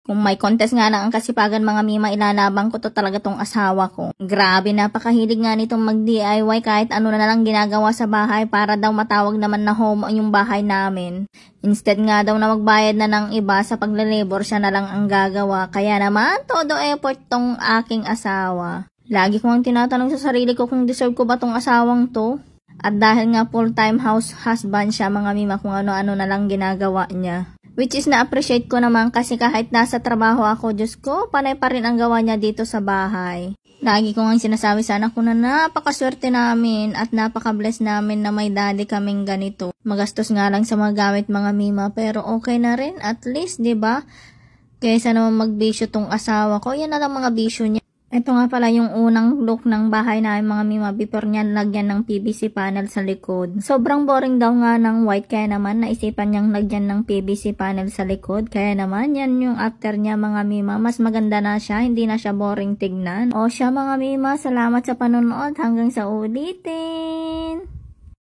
Kung may contest nga lang ang kasipagan mga mima, ilalabang ko to talaga tong asawa ko. Grabe, napakahilig nga nitong mag-DIY kahit ano na lang ginagawa sa bahay para daw matawag naman na home yung bahay namin. Instead nga daw na magbayad na ng iba sa paglalabor, siya na lang ang gagawa. Kaya naman, todo effort tong aking asawa. Lagi ko ang tinatanong sa sarili ko kung deserve ko ba tong asawang to. At dahil nga full-time house husband siya mga mima, kung ano-ano na lang ginagawa niya. Which is na-appreciate ko naman kasi kahit nasa trabaho ako, Diyos ko, panay pa rin ang gawa niya dito sa bahay. Lagi ko nga sinasabi sana ko na napakaswerte namin at napaka-bless namin na may daddy kaming ganito. Magastos nga lang sa mga gamit mga mima, pero okay na rin at least, 'di ba? Kaysa naman magbisyo tong asawa ko, yan na lang mga bisyo niya. Ito nga pala yung unang look ng bahay namin mga mima before niya lagyan ng PVC panel sa likod. Sobrang boring daw nga ng white kaya naman naisipan niyang lagyan ng PVC panel sa likod. Kaya naman yan yung after niya mga mima. Mas maganda na siya, hindi na siya boring tignan. O siya mga mima, salamat sa panonood hanggang sa ulitin!